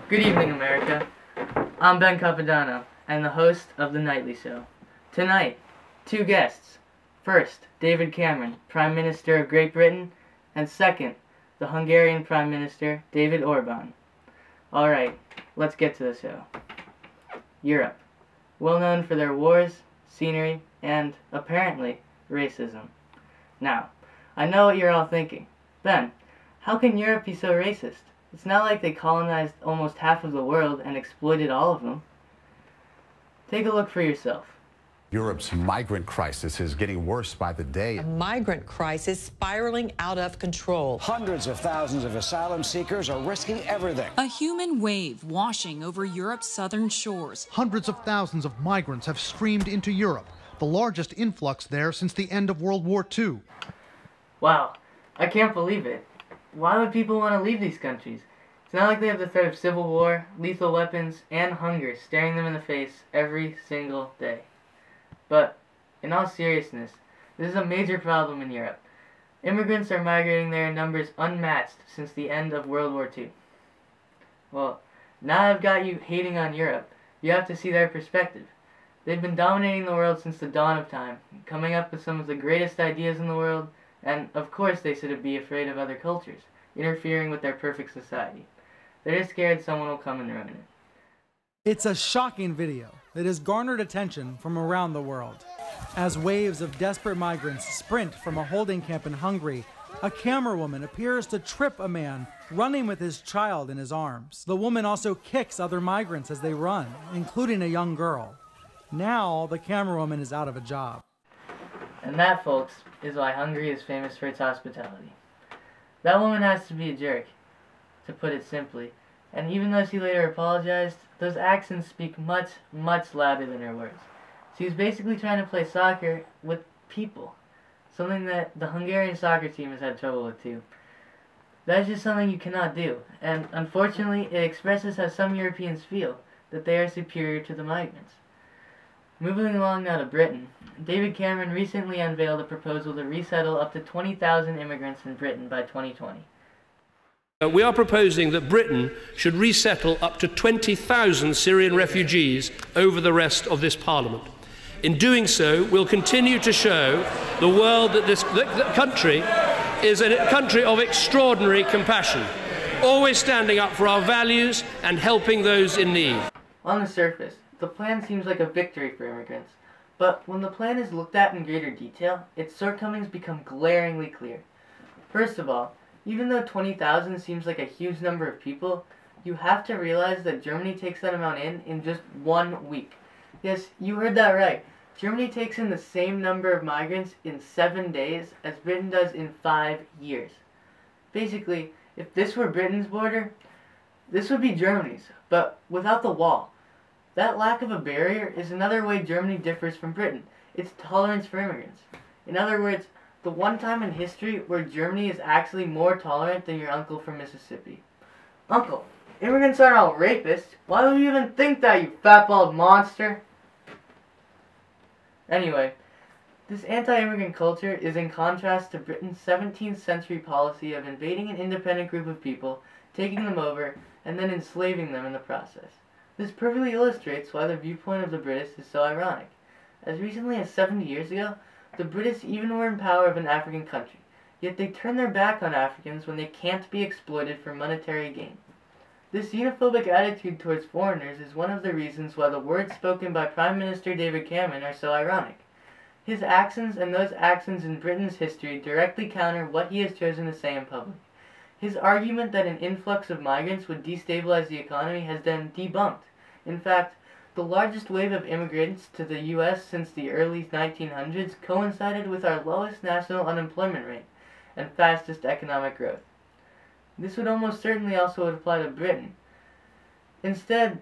Good evening, America. I'm Ben Capodanno, and the host of The Nightly Show. Tonight, two guests. First, David Cameron, Prime Minister of Great Britain, and second, the Hungarian Prime Minister, David Orbán. Alright, let's get to the show. Europe, well known for their wars, scenery, and, apparently, racism. Now, I know what you're all thinking. Ben, how can Europe be so racist? It's not like they colonized almost half of the world and exploited all of them. Take a look for yourself. Europe's migrant crisis is getting worse by the day. A migrant crisis spiraling out of control. Hundreds of thousands of asylum seekers are risking everything. A human wave washing over Europe's southern shores. Hundreds of thousands of migrants have streamed into Europe, the largest influx there since the end of World War II. Wow, I can't believe it. Why would people want to leave these countries? It's not like they have the threat of civil war, lethal weapons, and hunger staring them in the face every single day. But, in all seriousness, this is a major problem in Europe. Immigrants are migrating there in numbers unmatched since the end of World War II. Well, now I've got you hating on Europe, you have to see their perspective. They've been dominating the world since the dawn of time, coming up with some of the greatest ideas in the world, and of course they shouldn't be afraid of other cultures, interfering with their perfect society. They're just scared someone will come and ruin it. It's a shocking video that has garnered attention from around the world. As waves of desperate migrants sprint from a holding camp in Hungary, a camerawoman appears to trip a man running with his child in his arms. The woman also kicks other migrants as they run, including a young girl. Now the camerawoman is out of a job. And that, folks, is why Hungary is famous for its hospitality. That woman has to be a jerk, to put it simply, and even though she later apologized, those actions speak much, much louder than her words. She was basically trying to play soccer with people, something that the Hungarian soccer team has had trouble with too. That is just something you cannot do, and unfortunately it expresses how some Europeans feel, that they are superior to the migrants. Moving along now to Britain, David Cameron recently unveiled a proposal to resettle up to 20,000 immigrants in Britain by 2020. We are proposing that Britain should resettle up to 20,000 Syrian refugees over the rest of this Parliament. In doing so, we'll continue to show the world that this country is a country of extraordinary compassion, always standing up for our values and helping those in need. On the surface, the plan seems like a victory for immigrants, but when the plan is looked at in greater detail, its shortcomings become glaringly clear. First of all, even though 20,000 seems like a huge number of people, you have to realize that Germany takes that amount in just 1 week. Yes, you heard that right. Germany takes in the same number of migrants in 7 days as Britain does in 5 years. Basically, if this were Britain's border, this would be Germany's, but without the wall. That lack of a barrier is another way Germany differs from Britain, its tolerance for immigrants. In other words, the one time in history where Germany is actually more tolerant than your uncle from Mississippi. Uncle, immigrants aren't all rapists. Why would you even think that, you fat-balled monster? Anyway, this anti-immigrant culture is in contrast to Britain's 17th century policy of invading an independent group of people, taking them over, and then enslaving them in the process. This perfectly illustrates why the viewpoint of the British is so ironic. As recently as 70 years ago, the British even were in power of an African country, yet they turn their back on Africans when they can't be exploited for monetary gain. This xenophobic attitude towards foreigners is one of the reasons why the words spoken by Prime Minister David Cameron are so ironic. His actions and those actions in Britain's history directly counter what he has chosen to say in public. His argument that an influx of migrants would destabilize the economy has been debunked. In fact, the largest wave of immigrants to the U.S. since the early 1900s coincided with our lowest national unemployment rate and fastest economic growth. This would almost certainly also apply to Britain. Instead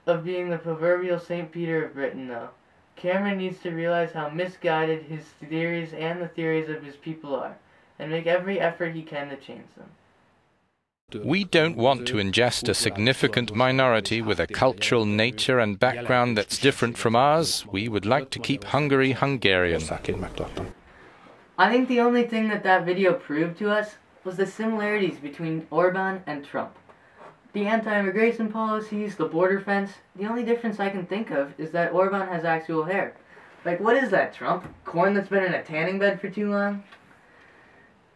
of being the proverbial St. Peter of Britain, though, Cameron needs to realize how misguided his theories and the theories of his people are, and make every effort he can to change them. We don't want to ingest a significant minority with a cultural nature and background that's different from ours. We would like to keep Hungary Hungarian. I think the only thing that video proved to us was the similarities between Orbán and Trump. The anti-immigration policies, the border fence, the only difference I can think of is that Orban has actual hair. Like, what is that, Trump? Corn that's been in a tanning bed for too long?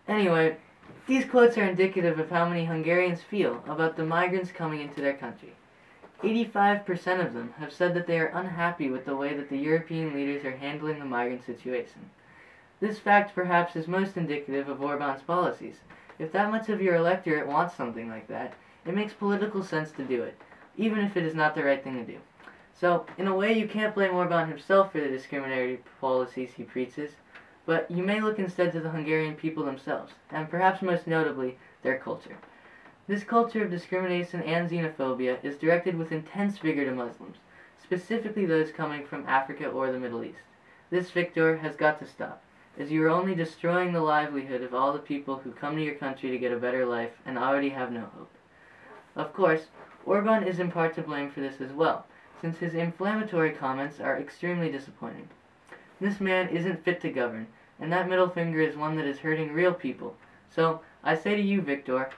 Anyway, these quotes are indicative of how many Hungarians feel about the migrants coming into their country. 85% of them have said that they are unhappy with the way that the European leaders are handling the migrant situation. This fact perhaps is most indicative of Orban's policies. If that much of your electorate wants something like that, it makes political sense to do it, even if it is not the right thing to do. So, in a way, you can't blame Orban himself for the discriminatory policies he preaches, but you may look instead to the Hungarian people themselves, and perhaps most notably, their culture. This culture of discrimination and xenophobia is directed with intense vigor to Muslims, specifically those coming from Africa or the Middle East. This, Victor, has got to stop, as you are only destroying the livelihood of all the people who come to your country to get a better life and already have no hope. Of course, Orban is in part to blame for this as well, since his inflammatory comments are extremely disappointing. This man isn't fit to govern, and that middle finger is one that is hurting real people. So, I say to you, Victor,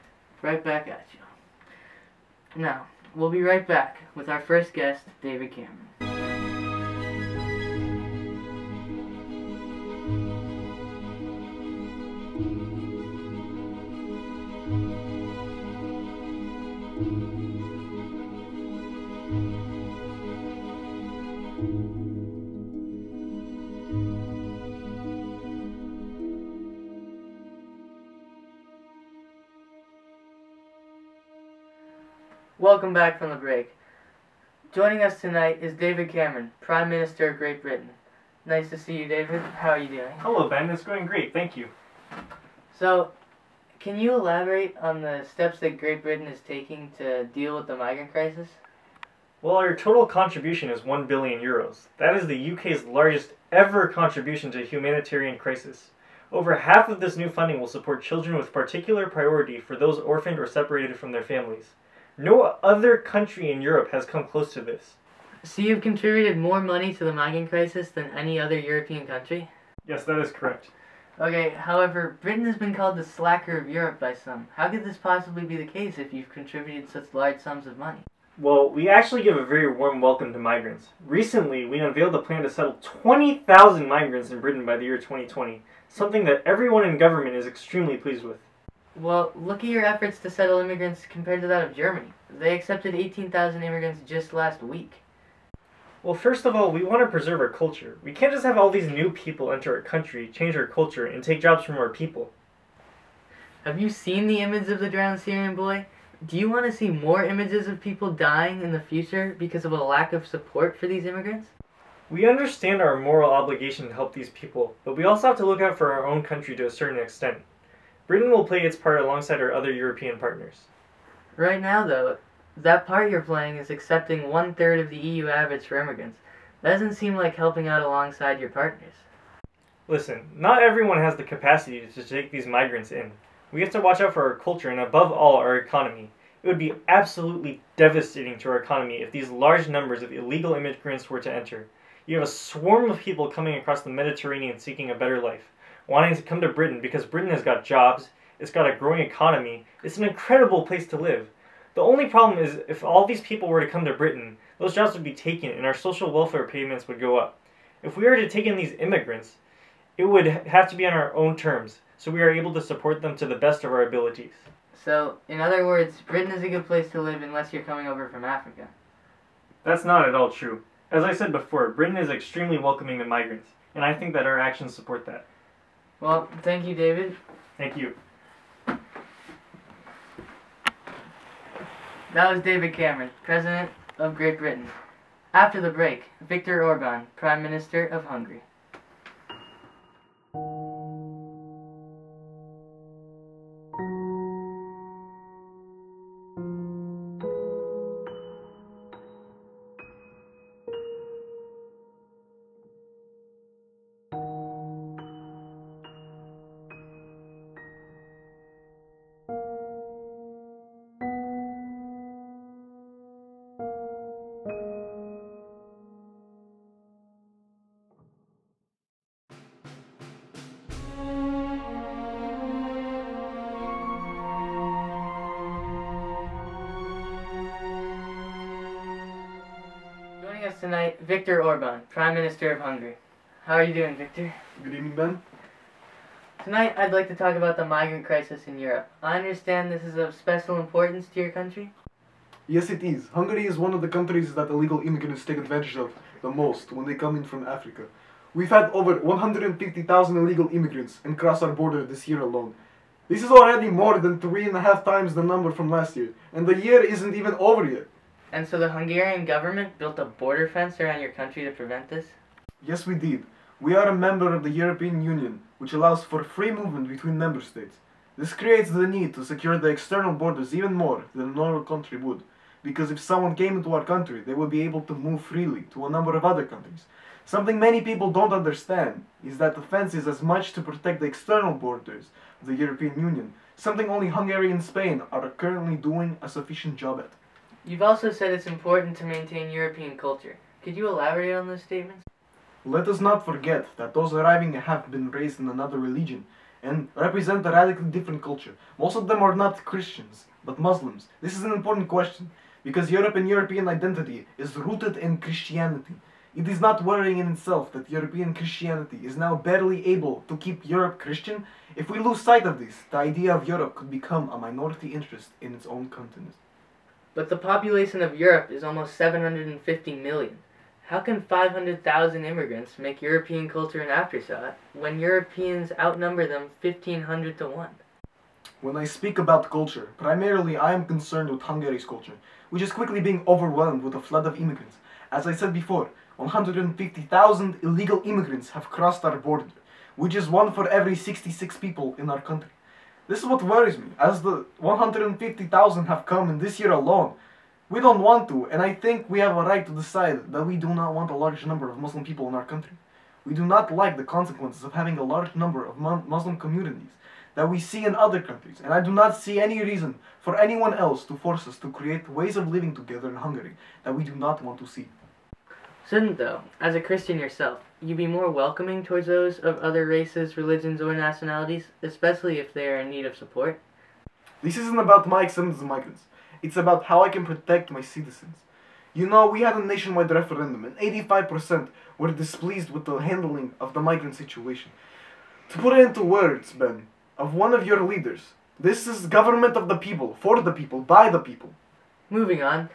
right back at you. Now, we'll be right back with our first guest, David Cameron. Welcome back from the break. Joining us tonight is David Cameron, Prime Minister of Great Britain. Nice to see you, David. How are you doing? Hello, Ben. It's going great. Thank you. So, can you elaborate on the steps that Great Britain is taking to deal with the migrant crisis? Well, our total contribution is €1 billion. That is the UK's largest ever contribution to a humanitarian crisis. Over half of this new funding will support children with particular priority for those orphaned or separated from their families. No other country in Europe has come close to this. So you've contributed more money to the migrant crisis than any other European country? Yes, that is correct. Okay, however, Britain has been called the slacker of Europe by some. How could this possibly be the case if you've contributed such large sums of money? Well, we actually give a very warm welcome to migrants. Recently, we unveiled a plan to settle 20,000 migrants in Britain by the year 2020, something that everyone in government is extremely pleased with. Well, look at your efforts to settle immigrants compared to that of Germany. They accepted 18,000 immigrants just last week. Well, first of all, we want to preserve our culture. We can't just have all these new people enter our country, change our culture, and take jobs from our people. Have you seen the image of the drowned Syrian boy? Do you want to see more images of people dying in the future because of a lack of support for these immigrants? We understand our moral obligation to help these people, but we also have to look out for our own country to a certain extent. Britain will play its part alongside our other European partners. Right now, though, that part you're playing is accepting 1/3 of the EU average for immigrants. That doesn't seem like helping out alongside your partners. Listen, not everyone has the capacity to take these migrants in. We have to watch out for our culture and above all our economy. It would be absolutely devastating to our economy if these large numbers of illegal immigrants were to enter. You have a swarm of people coming across the Mediterranean seeking a better life, wanting to come to Britain because Britain has got jobs, it's got a growing economy, it's an incredible place to live. The only problem is if all these people were to come to Britain, those jobs would be taken and our social welfare payments would go up. If we were to take in these immigrants, it would have to be on our own terms, so we are able to support them to the best of our abilities. So, in other words, Britain is a good place to live unless you're coming over from Africa. That's not at all true. As I said before, Britain is extremely welcoming to migrants, and I think that our actions support that. Well, thank you, David. Thank you. That was David Cameron, President of Great Britain. After the break, Viktor Orban, Prime Minister of Hungary. tonight Viktor Orban, Prime Minister of Hungary. How are you doing, Victor? Good evening, Ben. Tonight I'd like to talk about the migrant crisis in Europe. I understand this is of special importance to your country? Yes, it is. Hungary is one of the countries that illegal immigrants take advantage of the most when they come in from Africa. We've had over 150,000 illegal immigrants and cross our border this year alone. This is already more than 3.5 times the number from last year, and the year isn't even over yet. And so the Hungarian government built a border fence around your country to prevent this? Yes, we did. We are a member of the European Union, which allows for free movement between member states. This creates the need to secure the external borders even more than a normal country would, because if someone came into our country, they would be able to move freely to a number of other countries. Something many people don't understand is that the fence is as much to protect the external borders of the European Union, something only Hungary and Spain are currently doing a sufficient job at. You've also said it's important to maintain European culture. Could you elaborate on those statements? Let us not forget that those arriving have been raised in another religion and represent a radically different culture. Most of them are not Christians, but Muslims. This is an important question, because Europe and European identity is rooted in Christianity. It is not worrying in itself that European Christianity is now barely able to keep Europe Christian. If we lose sight of this, the idea of Europe could become a minority interest in its own continent. But the population of Europe is almost 750 million. How can 500,000 immigrants make European culture an afterthought when Europeans outnumber them 1,500 to 1? When I speak about culture, primarily I am concerned with Hungary's culture, which is quickly being overwhelmed with a flood of immigrants. As I said before, 150,000 illegal immigrants have crossed our border, which is 1 for every 66 people in our country. This is what worries me, as the 150,000 have come in this year alone. We don't want to, and I think we have a right to decide that we do not want a large number of Muslim people in our country. We do not like the consequences of having a large number of Muslim communities that we see in other countries, and I do not see any reason for anyone else to force us to create ways of living together in Hungary that we do not want to see. Shouldn't, though, as a Christian yourself, you be more welcoming towards those of other races, religions, or nationalities, especially if they are in need of support? This isn't about my acceptance of migrants. It's about how I can protect my citizens. You know, we had a nationwide referendum, and 85% were displeased with the handling of the migrant situation. To put it into words, Ben, of one of your leaders, this is government of the people, for the people, by the people. Moving on.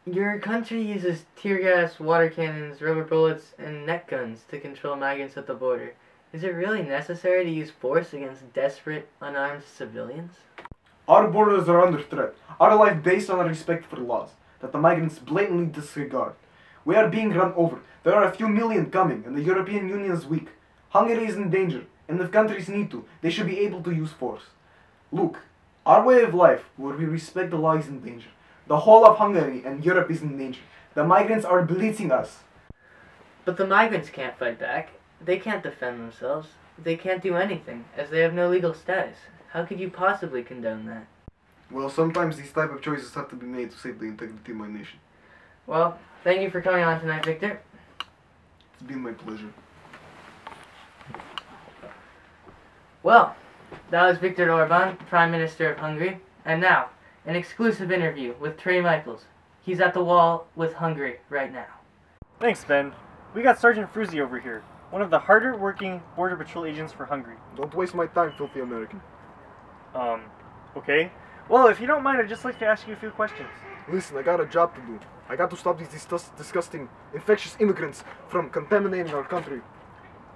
Your country uses tear gas, water cannons, rubber bullets, and net guns to control migrants at the border. Is it really necessary to use force against desperate, unarmed civilians? Our borders are under threat. Our life based on our respect for laws that the migrants blatantly disregard. We are being run over. There are a few million coming, and the European Union is weak. Hungary is in danger, and if countries need to, they should be able to use force. Look, our way of life, where we respect the law, is in danger. The whole of Hungary and Europe is in danger. The migrants are blitzing us. But the migrants can't fight back. They can't defend themselves. They can't do anything, as they have no legal status. How could you possibly condone that? Well, sometimes these type of choices have to be made to save the integrity of my nation. Well, thank you for coming on tonight, Victor. It's been my pleasure. Well, that was Viktor Orban, Prime Minister of Hungary. And now, an exclusive interview with Trey Michaels. He's at the wall with Hungary right now. Thanks, Ben. We got Sergeant Fruzy over here, one of the harder working Border Patrol agents for Hungary. Don't waste my time, filthy American. Okay. Well, if you don't mind, I'd just like to ask you a few questions. Listen, I got a job to do. I got to stop these disgusting, infectious immigrants from contaminating our country.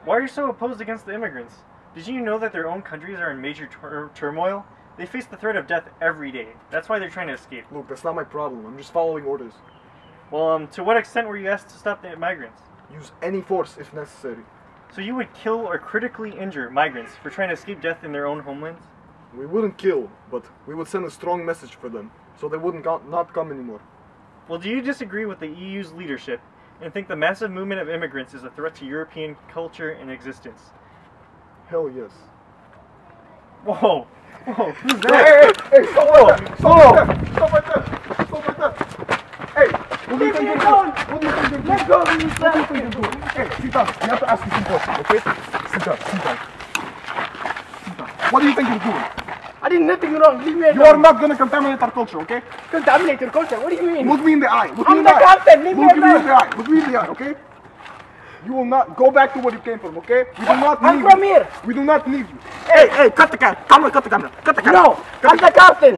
Why are you so opposed against the immigrants? Did you know that their own countries are in major turmoil? They face the threat of death every day. That's why they're trying to escape. Look, that's not my problem. I'm just following orders. Well, to what extent were you asked to stop the migrants? Use any force if necessary. So you would kill or critically injure migrants for trying to escape death in their own homelands? We wouldn't kill, but we would send a strong message for them, so they wouldn't not come anymore. Well, do you disagree with the EU's leadership and think the massive movement of immigrants is a threat to European culture and existence? Hell yes. Whoa! Whoa, who's that? Hey, stop! Stop right there! Stop right there! Hey, what do you think you're doing? What do you think you're doing? Let go of me, what do you think you're doing? Hey, sit down. You have to ask me some questions, okay? Sit down. Sit down. Sit down. What do you think you're doing? I didn't nothing wrong. Leave me alone. You are not gonna contaminate our culture, okay? Contaminate your culture? What do you mean? Look me in the eye. I'm the captain. Leave me alone. Look me in the eye. Look me in the eye, okay? You will not go back to where you came from, okay? We do not need you. I'm from here. We do not need you. Hey, cut the camera. Cut the camera. Cut the camera. No, I'm the captain.